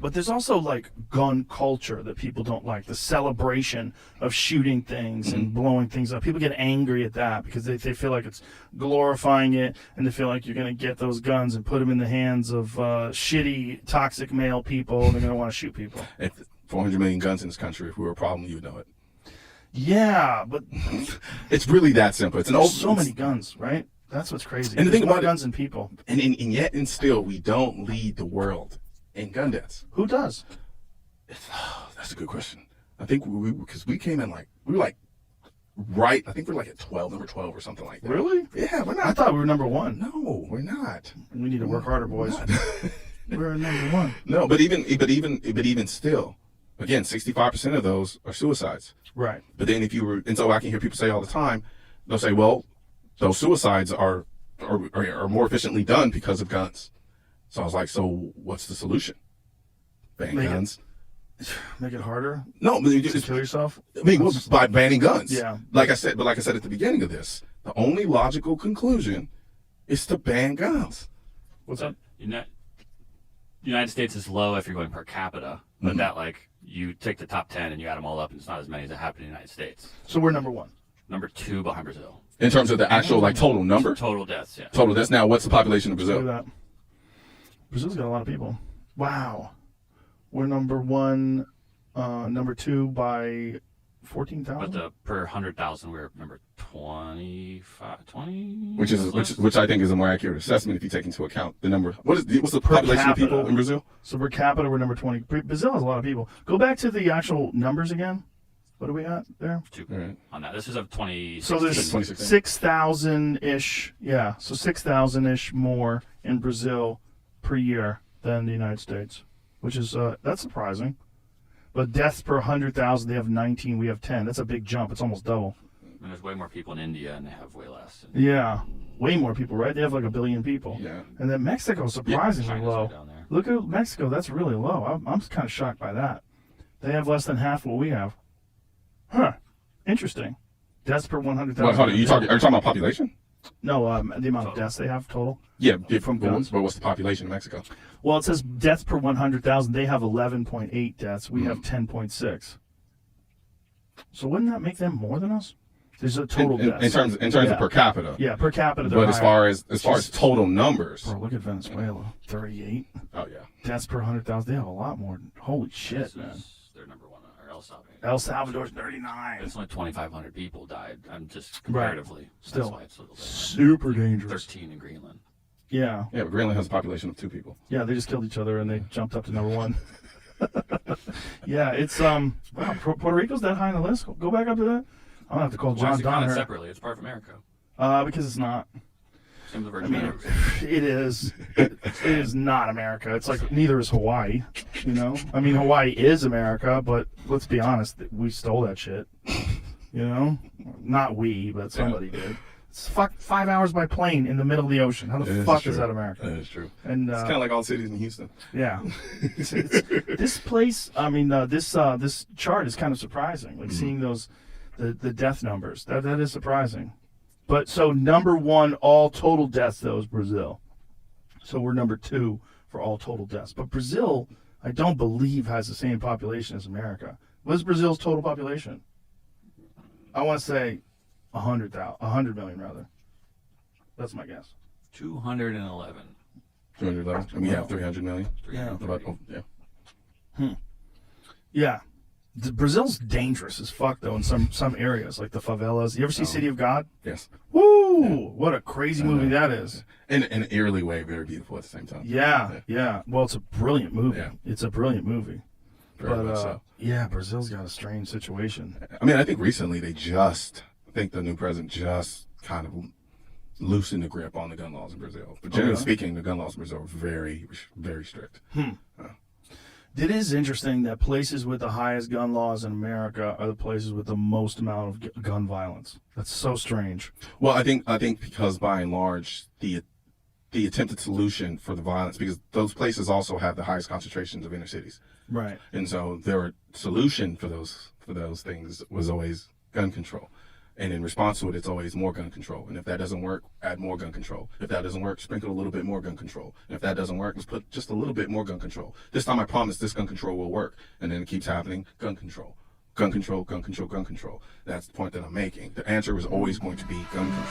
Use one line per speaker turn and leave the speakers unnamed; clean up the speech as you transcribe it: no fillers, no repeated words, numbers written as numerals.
But there's also like gun culture that people don't like. The celebration of shooting things and blowing things up. People get angry at that because they feel like it's glorifying it, and they feel like you're going to get those guns and put them in the hands of shitty, toxic male people. They're going to want to shoot people.
If 400 million guns in this country, if we were a problem, you would know it.
Yeah, but
it's really that simple. It's
so many guns, right? That's what's crazy.
And the thing about
guns and people.
And yet and still, we don't lead the world in gun deaths.
Who does?
That's a good question. I think because we came in like, we were like, right, I think we're like at 12, number 12 or something like that.
Really?
Yeah, we're not.
I thought we were number 1.
No, we're not.
We need to work harder, boys. We're number 1.
No, but even still, again, 65% of those are suicides.
Right.
But then and so I can hear people say all the time, they'll say, well, those suicides are more efficiently done because of guns. So I was like, so what's the solution? Ban guns?
Make it harder?
No, but you just
kill yourself?
I mean, by banning guns.
Yeah.
Like I said at the beginning of this, the only logical conclusion is to ban guns.
What's up?
United States is low if you're going per capita, but that like you take the top 10 and you add them all up, and it's not as many as that happen in the United States.
So we're number 1.
Number 2 behind Brazil.
In terms of the actual like total number?
Total deaths, yeah.
Total deaths. Now, what's the population of
Look
Brazil?
at that. Brazil's got a lot of people. Wow. We're number 1, number 2 by 14,000.
But the per 100,000, we're number 20.
Which I think is a more accurate assessment if you take into account the number. What's the population of people in Brazil?
So per capita, we're number 20. Brazil has a lot of people. Go back to the actual numbers again. What do we got there?
2 on that. This is of 2016.
So there's 6,000-ish. Yeah, so 6,000-ish more in Brazil per year than the United States, which is that's surprising. But deaths per 100,000, they have 19. We have 10. That's a big jump. It's almost double.
And there's way more people in India, and they have way less.
Yeah, way more people, right? They have like 1 billion people.
Yeah.
And then Mexico's surprisingly
China's
low.
way down there.
Look at Mexico. That's really low. I'm kind of shocked by that. They have less than half what we have. Huh. Interesting. Deaths per 100,000.
Hold on, are you talking about population?
No, the amount of deaths they have total.
Yeah,
from guns.
But what's the population in Mexico?
Well, it says deaths per 100,000. They have 11.8 deaths. We have 10.6. So wouldn't that make them more than us? There's a total deaths.
In terms of per capita.
Yeah, per capita.
But as far as total numbers.
Bro, look at Venezuela. 38
Oh yeah.
deaths per 100,000. They have a lot more. Holy shit, man.
They're number 1, or El Salvador.
El Salvador's 39.
It's only 2,500 people died. I'm just comparatively.
Still,
That's why it's a little different.
super dangerous.
13 in Greenland.
Yeah.
Yeah, but Greenland has a population of 2 people.
Yeah, they just killed each other and they jumped up to number 1. Yeah, it's wow. Puerto Rico's that high on the list. Go back up to that. I'm gonna have to call
Why
John
is it counted
Donner.
separately? It's part of America.
Because it's not.
Same with the Virgin Islands.
It is. It is not America. It's like neither is Hawaii. You know. I mean, Hawaii is America, but let's be honest, we stole that shit. You know, not we, but somebody did. It's 5 hours by plane in the middle of the ocean. How the fuck is that America?
That is true.
And
it's kind of like all cities in Houston.
Yeah. This place. I mean, this chart is kind of surprising. Like seeing those, the death numbers. That is surprising. But so number 1 all total deaths though is Brazil. So we're number 2 for all total deaths. But Brazil, I don't believe has the same population as America. What's Brazil's total population? I want to say 100 million rather. That's my guess.
211.
211. And we have 300 million.
Yeah.
Yeah.
Yeah. Brazil's dangerous as fuck though in some areas like the favelas. You ever see City of God?
Yes.
Woo! Yeah. What a crazy movie that is.
In an eerily way, very beautiful at the same time.
Yeah. Well, it's a brilliant movie.
Yeah.
It's a brilliant movie.
Very much so.
Yeah, Brazil's got a strange situation.
I mean, I think recently I think the new president just kind of loosened the grip on the gun laws in Brazil. But generally speaking, the gun laws in Brazil are very, very strict.
It is interesting that places with the highest gun laws in America are the places with the most amount of gun violence. That's so strange.
Well, I think because by and large the attempted solution for the violence, because those places also have the highest concentrations of inner cities.
Right.
And so their solution for those things was always gun control. And in response to it, it's always more gun control. And if that doesn't work, add more gun control. If that doesn't work, sprinkle a little bit more gun control. And if that doesn't work, let's put just a little bit more gun control. This time I promise this gun control will work. And then it keeps happening, gun control. Gun control, gun control, gun control. That's the point that I'm making. The answer is always going to be gun control.